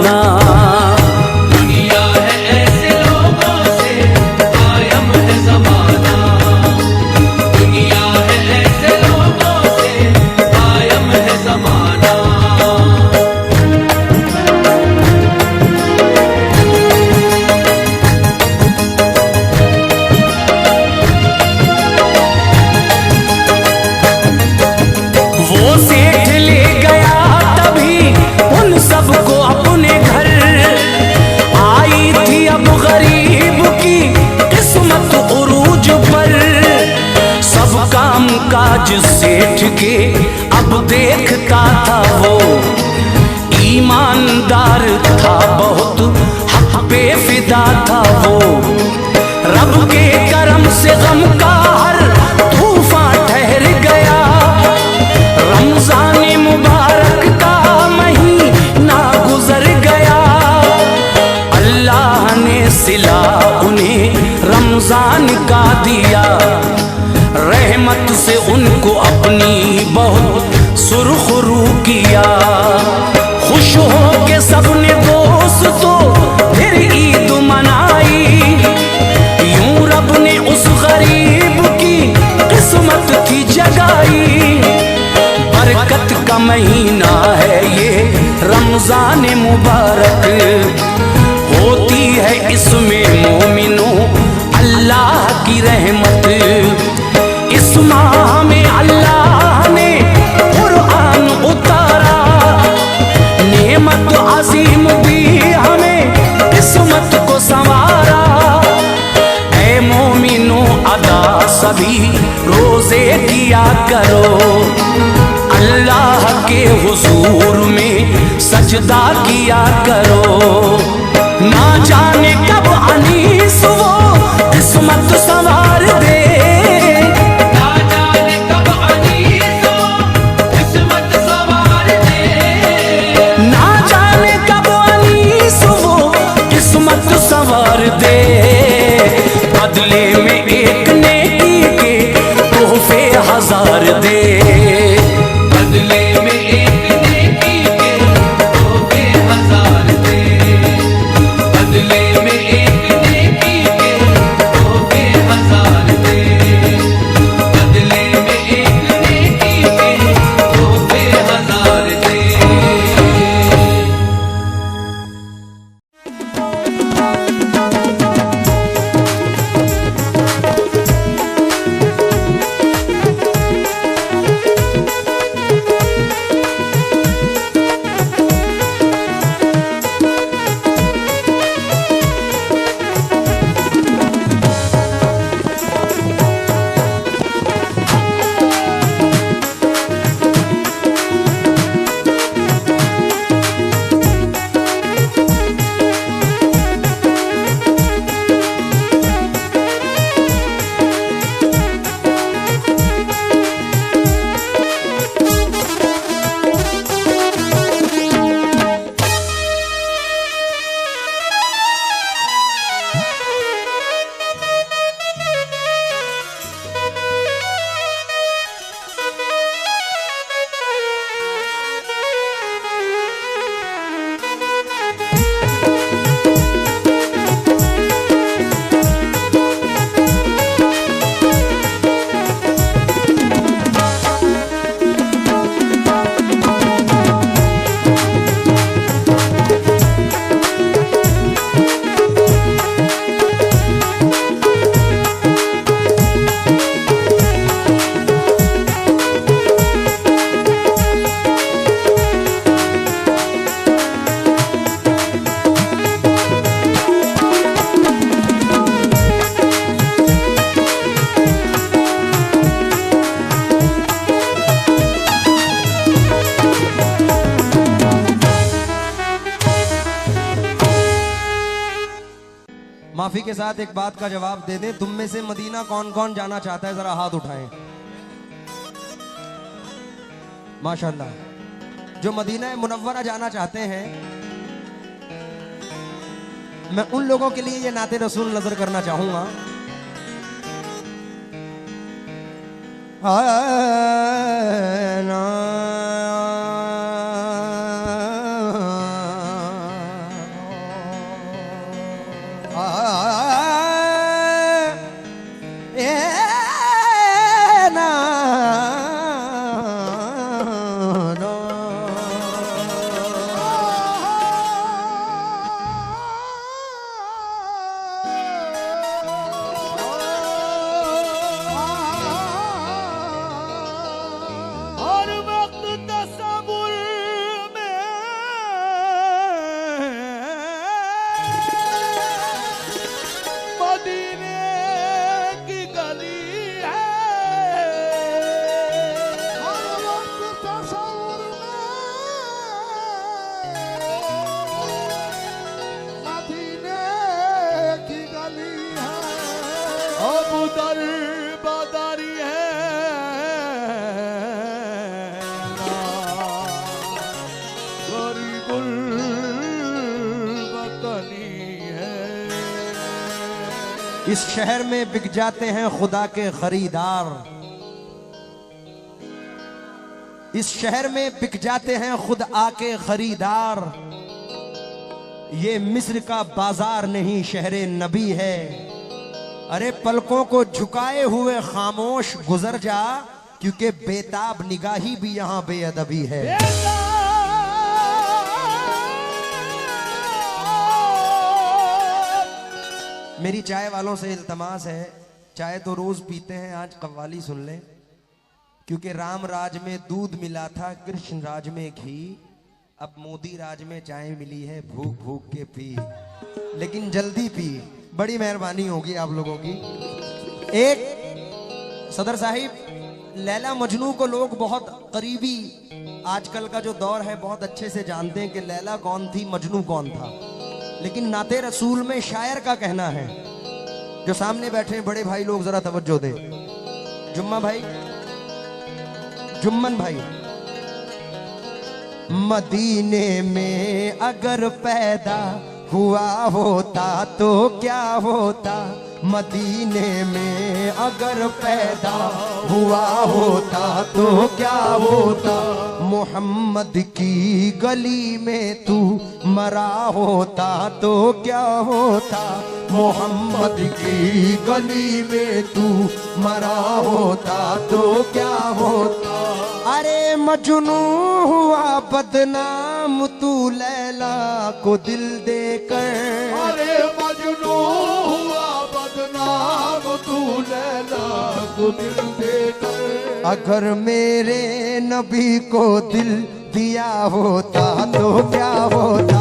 जमाना। दुनिया है ऐसे लोगों से कायम है जमाना। दुनिया है ऐसे लोगों से कायम है जमाना। वो सेठ ले गया तभी उन सबको अपने घर। आई थी अब गरीब की किस्मत उरूज पर। सब काम काज सेठ के अब देखता था वो। ईमानदार था बहुत, हक पे फिदा था वो। रब के करम से गम का हर तूफान ठहर गया। रमजान मुबारक का महीना गुजर गया। अल्लाह ने सिला उन्हें रमजान का दिया। रहमत से उनको अपनी बहुत सुरखरू किया। खुश हो के सबने दोस्तों फिर ईद मनाई। यूं रब ने उस गरीब की किस्मत थी जगाई। बरकत का महीना है ये रमजान मुबारक। होती है इसमें मोमिनों अल्लाह की रहमत। इस माह में अल्लाह ने कुरान उतारा। नेमत अजीम दी हमें किस्मत को संवारा। ऐ मोमिनों अदा सभी रोजे किया करो। अल्लाह के हुजूर में सजदा किया करो। ना जाने कब अनीस वो किस्मत संवार दे। ना जाने कब अनीस हो किस्मत संवार दे। ना जाने कब अनीस वो किस्मत संवार दे। बदले में एक नेकी के तोहफे हजार दे। बदले में एक नेकी के तोहफे हजार दे। बदले में एक नेकी के तोहफे हजार दे। बदले में एक नेकी के तोहफे हजार दे। माफी के साथ एक बात का जवाब दे दें, तुम में से मदीना कौन कौन जाना चाहता है, जरा हाथ उठाएं। माशाल्लाह। जो मदीना मुनव्वरा जाना चाहते हैं, मैं उन लोगों के लिए ये नाते रसूल नजर करना चाहूंगा। इस शहर में बिक जाते हैं खुदा के खरीदार, इस शहर में बिक जाते हैं खुद आके खरीदार। ये मिस्र का बाजार नहीं शहरे नबी है। अरे पलकों को झुकाए हुए खामोश गुजर जा, क्योंकि बेताब निगाही भी यहां बेअदबी है। मेरी चाय वालों से इल्तमास है, चाय तो रोज पीते हैं, आज कव्वाली सुन लें। क्योंकि राम राज में दूध मिला था, कृष्ण राज में घी, अब मोदी राज में चाय मिली है, भूख भूख के पी, लेकिन जल्दी पी। बड़ी मेहरबानी होगी आप लोगों की। एक सदर साहिब, लैला मजनू को लोग बहुत करीबी, आजकल का जो दौर है बहुत अच्छे से जानते हैं कि लैला कौन थी, मजनू कौन था। लेकिन नाते रसूल में शायर का कहना है, जो सामने बैठे हैं बड़े भाई लोग जरा तवज्जो दे, जुम्मा भाई, जुम्मन भाई, मदीने में अगर पैदा हुआ होता तो क्या होता, मदीने में अगर पैदा हुआ होता तो क्या होता, मोहम्मद की गली में तू मरा होता तो क्या होता, मोहम्मद की गली में तू मरा होता तो क्या होता। अरे मजनू हुआ बदनाम तू लैला को दिल देकर, अरे मजनू हुआ बदनाम तू लैला को दिल देकर, अगर मेरे नबी को दिल दिया होता तो क्या होता,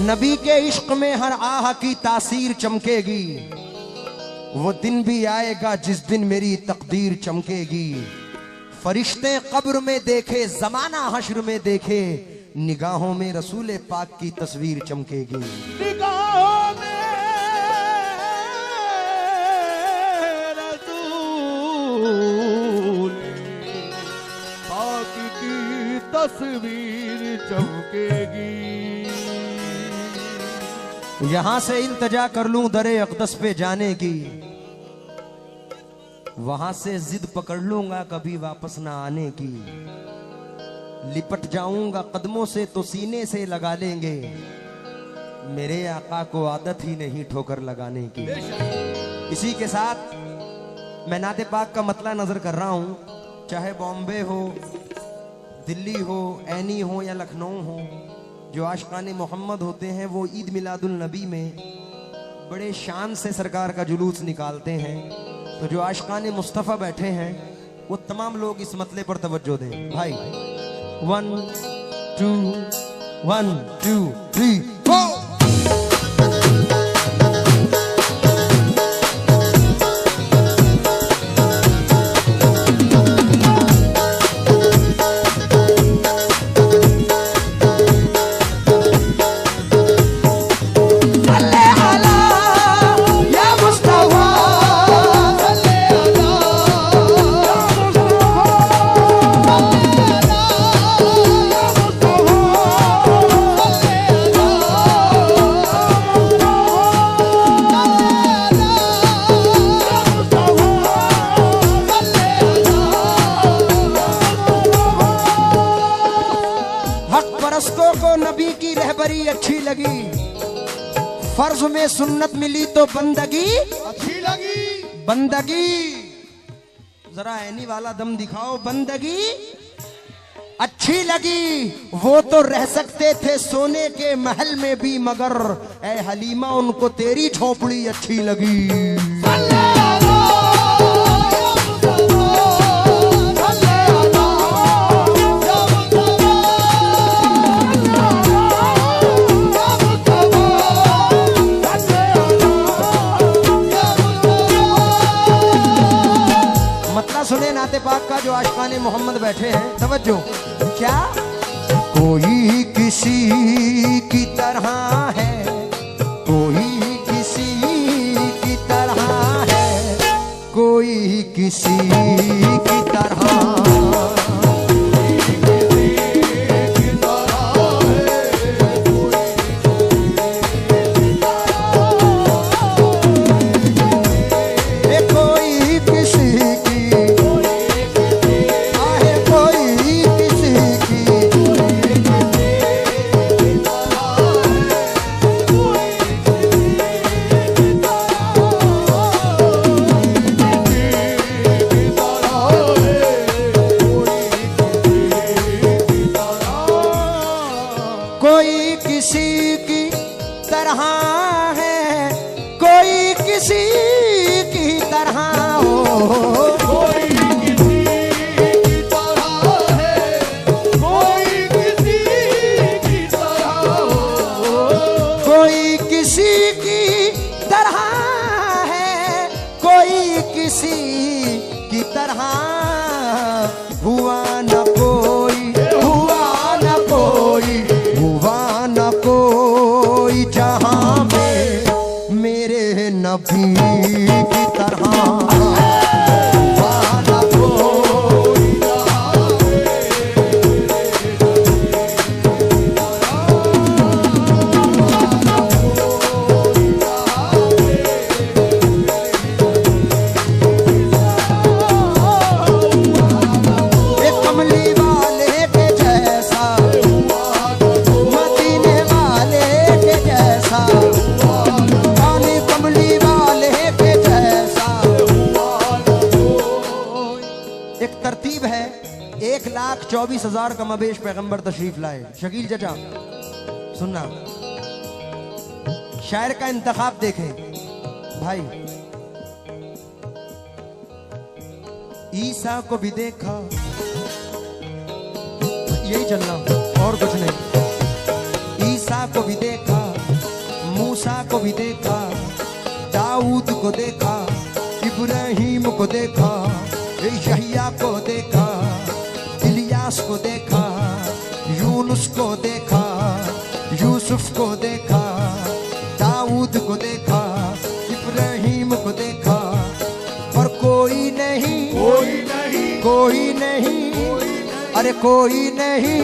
नबी के इश्क में हर आह की तासीर चमकेगी। वो दिन भी आएगा जिस दिन मेरी तकदीर चमकेगी। फरिश्ते कब्र में देखे, जमाना हश्र में देखे, निगाहों में रसूल पाक की तस्वीर चमकेगी। निगाहों में रसूल पाक की तस्वीर चमकेगी। यहां से इल्तजा कर लूं दरे अक़दस पे जाने की, वहां से जिद पकड़ लूंगा कभी वापस ना आने की। लिपट जाऊंगा कदमों से तो सीने से लगा लेंगे, मेरे आका को आदत ही नहीं ठोकर लगाने की। इसी के साथ मैं नाते पाक का मतला नजर कर रहा हूं, चाहे बॉम्बे हो, दिल्ली हो, ऐनी हो या लखनऊ हो, जो आशिकाने मोहम्मद होते हैं वो ईद मिलादुल नबी में बड़े शान से सरकार का जुलूस निकालते हैं। तो जो आशिकाने मुस्तफ़ा बैठे हैं वो तमाम लोग इस मतले पर तवज्जो दें। भाई 1 2 1 2 3 4। नबी की रहबरी अच्छी लगी, फर्ज में सुन्नत मिली तो बंदगी अच्छी लगी। बंदगी जरा ऐनी वाला दम दिखाओ, बंदगी अच्छी लगी। वो तो रह सकते थे सोने के महल में भी, मगर ए हलीमा उनको तेरी झोपड़ी अच्छी लगी। फुरकान मोहम्मद बैठे हैं, तवज्जो। क्या कोई किसी की तरह है, कोई किसी की तरह है, कोई किसी की तरह, कोई किसी की तरह है, कोई किसी की तरह हो, कोई किसी की तरह है, कोई किसी की तरह हो, कोई किसी की तरह है, कोई किसी की तरह, हुआ न कोई, हुआ न कोई, हुआ न कोई जहां में मेरे नबी की तरह, हुआ न कोई एक कमली वाले के जैसा, मदीने वाले के जैसा, काली कमली वाले के जैसा। एक तरतीब है, 1,24,000 कमबेश पैगंबर तशरीफ लाए। शकील चचा सुनना, शायर का इंतखाब देखें भाई। ईसा को भी देखा, यही चलना और कुछ नहीं। ईसा को भी देखा, मूसा को भी देखा, दाऊद को देखा, इब्राहीम को देखा, यहिया को देखा, इलियास को देखा, यूनुस को देखा, यूसुफ को देखा, दाऊद को देखा, इब्राहीम को देखा, पर कोई नहीं, कोई नहीं, कोई नहीं, अरे कोई नहीं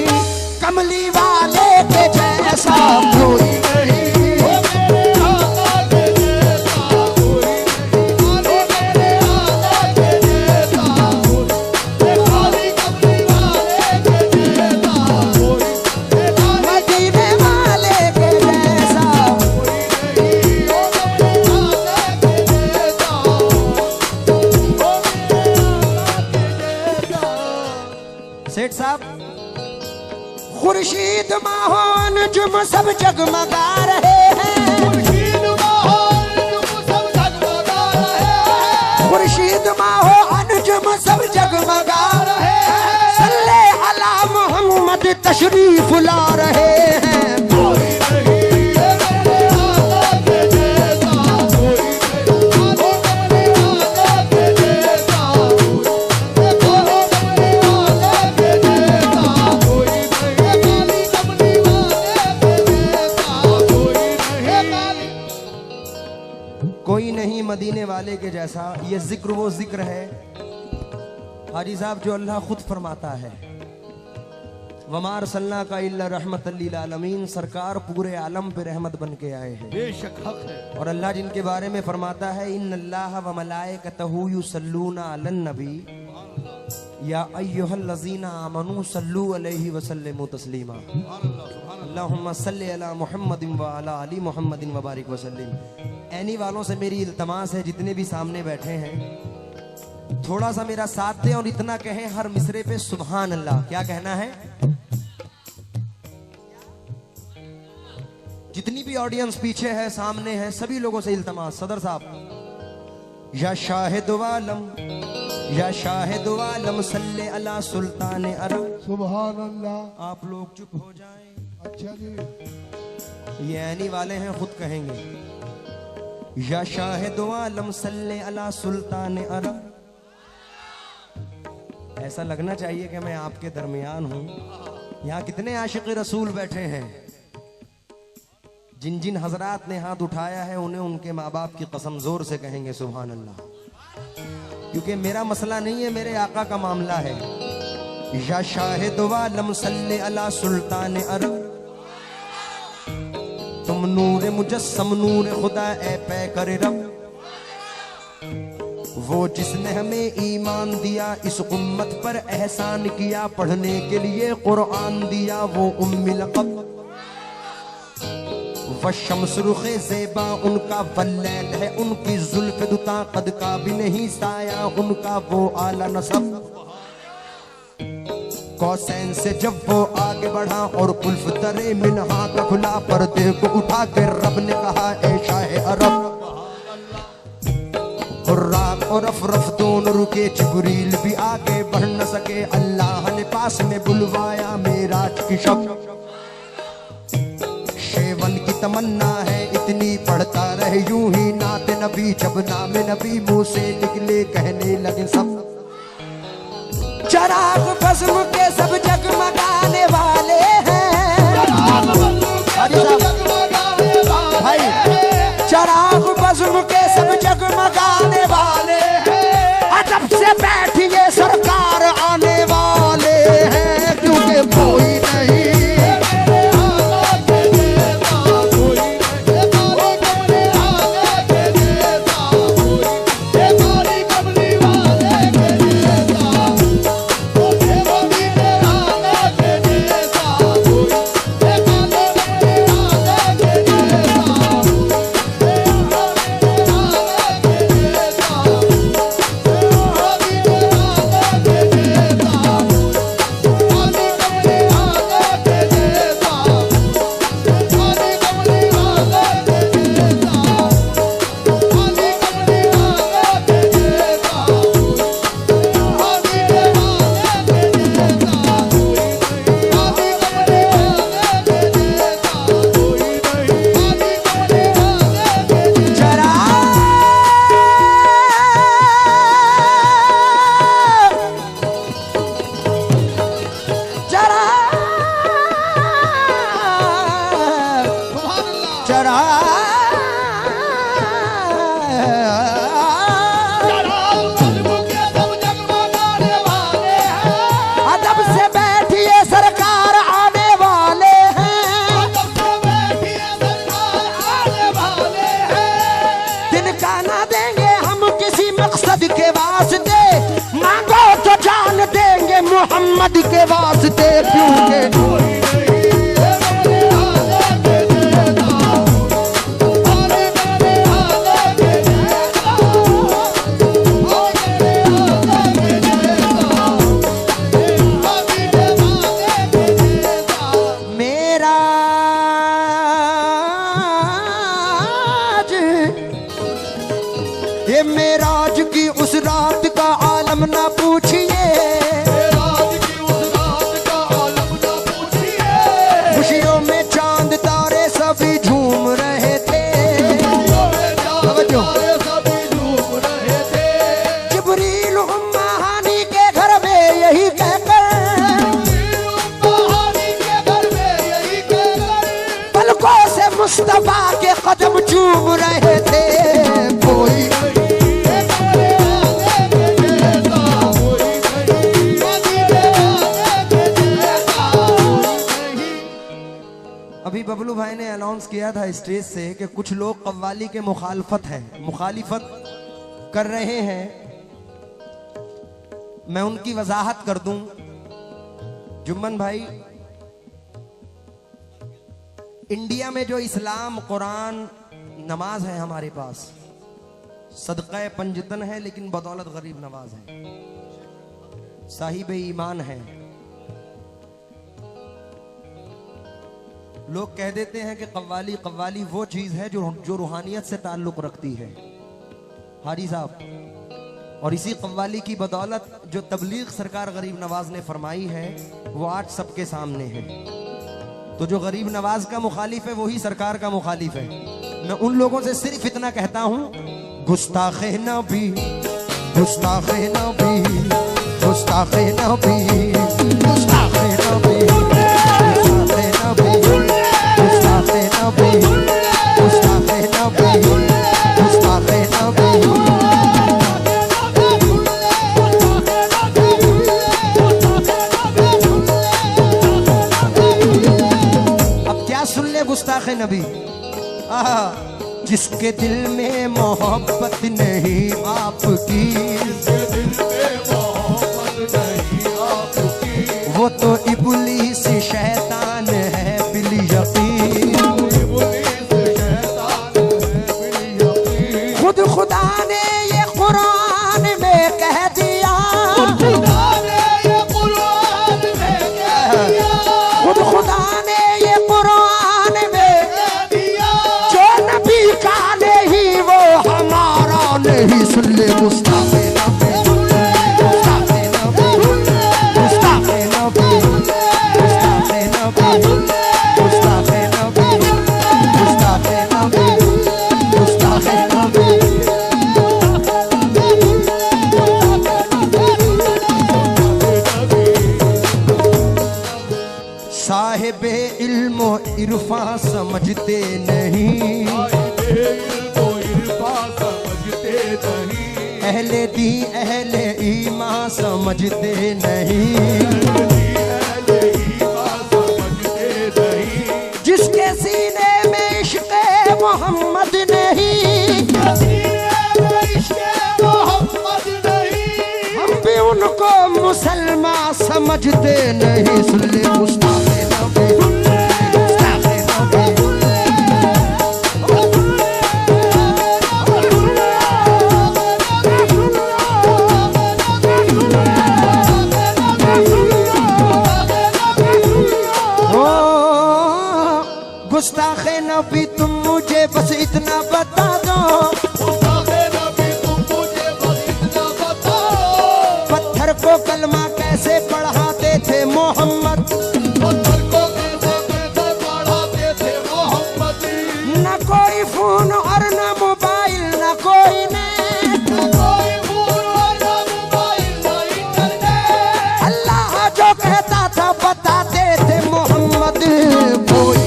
कमली वाले के जैसा, कोई नहीं। वो मेरे आका के जैसा कोई नहीं, वो मेरे आका के जैसा कोई नहीं, खाली कमली वाले के जैसा कोई नहीं, मदीने वाले के जैसा, कोई नहीं, वो मेरे आका के जैसा, वो मेरे आका के जैसा। सेठ साहब, खुर्शीद माहोन जुम सब जगमगा रहे हैं, खुर्शीद माहौल जुम सब जगमगा रहे हैं, खुर्शीद माहो अनुजुम सब जगमगा रहे हैं, सल्ले अला मोहम्मद तशरीफ ला रहे हैं। कोई नहीं है मेरे आका के जैसा, कोई नहीं, वो मेरे आका के जैसा कोई नहीं, वो मेरे आका के जैसा कोई नहीं, काली कमली वाले के जैसा कोई नहीं, कोई नहीं मदीने वाले के जैसा। ये जिक्र वो जिक्र है हाजी साहब जो अल्लाह खुद फरमाता है, वमार सल्ला का इल्ला रहमतल लिल आलमीन, सरकार पूरे आलम पे रहमत बन के आए हैं। बेशक हक है। और अल्लाह जिनके बारे में फरमाता है, इन्नल्लाह व मलाइकतहू युसल्लूना अलन नबी या अय्युहल्लज़ीना आमनू सल्लू अलैहि व सल्लिमू तस्लीमा। अल्लाहुम्मा सल्लि अला मुहम्मदिन व अला अली मुहम्मदिन व बारिक व सल्लिम। ऐनी वालों से मेरी इल्तमास है, जितने भी सामने बैठे हैं, थोड़ा सा मेरा साथ दें और इतना कहें हर मिसरे पे सुभान अल्लाह। क्या कहना है? जितनी भी ऑडियंस पीछे है सामने है, सभी लोगों से इल्तमास। सदर साहब, या शाहिद वालम, या शाहिद वालम सल्ले अला सुल्तान अरब। सुभान अल्लाह। आप लोग चुप हो जाएं। अच्छा जी। ये ऐनी वाले हैं, खुद कहेंगे, या शाहिद वालम सल्ले अला सुल्तान अरब। ऐसा लगना चाहिए कि मैं आपके दरमियान हूं। यहाँ कितने आशिक रसूल बैठे हैं। जिन जिन हजरात ने हाथ उठाया है उन्हें उनके माँ बाप की कसम जोर से कहेंगे सुभान अल्लाह। क्योंकि मेरा मसला नहीं है, मेरे आका का मामला है। या शाहिद वालम सल्ले अला सुल्तान अरब, तुम नूर मुजस्सम नूर खुदा ए पै कर रब। वो जिसने हमें ईमान दिया, इस उम्मत पर एहसान किया, पढ़ने के लिए कुरान दिया, वो उम्मी लक़ब। वशम्स रुखे ज़ेबा उनका, वल्लैल है उनकी जुल्फ दुता, कद का भी नहीं साया उनका, वो आला नसब। कौसैन से जब वो आगे बढ़ा और कुल्फ तरे मिनहा का खुला, पर्दे को उठा के रब ने कहा ए शाह अरब। खुर्राक और अफरफ दोनों रुके, जिब्रील भी आगे बढ़ न सके, अल्लाह ने पास में बुलवाया मेराज की शब। शेवन की तमन्ना है इतनी, पढ़ता रहे यूं ही नाते नबी, जब नाम नबी मुंह से निकले कहने लगे सब। चराग बज़्म के सब जगमगाने वाले हैं भाई, चराग बज़्म के सब जगमगाने वाले हैं, अदब से बैठिए सरकार आने वाले हैं, क्योंकि कोई नहीं मोहम्मद के वास्ते, क्योंकि ये मेराज की उस रात का आलम ना पूछिए, खुशियों में चांद तारे सभी झूम रहे थे, जिब्रील उम्मा हानी के घर में यही कहकर, पलकों से मुस्तफा के कदम चूम रहे थे। कोई अभी बबलू भाई ने अनाउंस किया था स्टेज से कि कुछ लोग कव्वाली के मुखालिफत कर रहे हैं। मैं उनकी वजाहत कर दूं। जुम्मन भाई, इंडिया में जो इस्लाम, कुरान, नमाज है हमारे पास, सदक़े पंजतन है, लेकिन बदौलत गरीब नवाज है, साहिब ईमान है। लोग कह देते हैं कि कव्वाली वो चीज है जो रूहानियत से ताल्लुक रखती है, हाजी साहब। और इसी कव्वाली की बदौलत जो तबलीग सरकार गरीब नवाज ने फरमाई है वो आज सबके सामने है। तो जो गरीब नवाज का मुखालिफ है वही सरकार का मुखालिफ है। मैं उन लोगों से सिर्फ इतना कहता हूं, गुस्ताखे नबी, गुस्ताखे नबी, गुस्ताखे नबी, गुस्ताखे नबी, गुस्ताखे नबी, गुस्ताखे नबी, गुस्ताखे नबी, गुस्ताखे नबी। अब क्या सुन ले गुस्ताखे नबी। जिसके दिल में मोहब्बत नहीं आपकी, वो तो इब्लीस शैतान है बिल यकीन। खुद खुदा ने ये कुरान में कह दिया, खुद खुदा ने ये कुरान में नबी का नहीं वो हमारा नहीं। सुन ले गुस्ताखे नबी, गुस्ताखे नबी, गुस्ताखे नबी, गुस्ताखे नबी, गुस्ताखे नबी, गुस्ताखे नबी, गुस्ताखे नबी। साहिबे इल्मो इरफा समझते नहीं, अहले दी अहले ईमान समझते नहीं। जिसके सीने में इश्क़ मोहम्मद नहीं, हम भी उनको मुसलमान समझते नहीं। सुन ले गुस्ताखे नबी, गुस्ताखे नबी, गुस्ताखे नबी तुम मुझे बस इतना बता दो, पत्थर को कलमा कैसे पढ़ाते थे मोहम्मद, न कोई फोन और न मोबाइल न कोई नेट, अल्लाह जो कहता था बताते थे मोहम्मद। कोई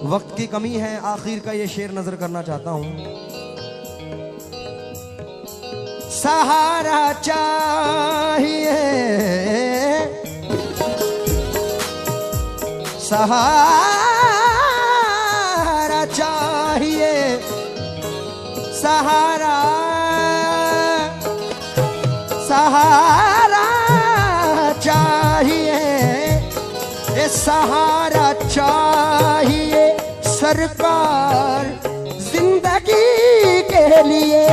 वक्त की कमी है, आखिर का ये शेर नजर करना चाहता हूं। सहारा चाहिए, सहारा चाहिए, सहारा सहारा चाहिए, ये सहारा चाहिए सरकार जिंदगी के लिए।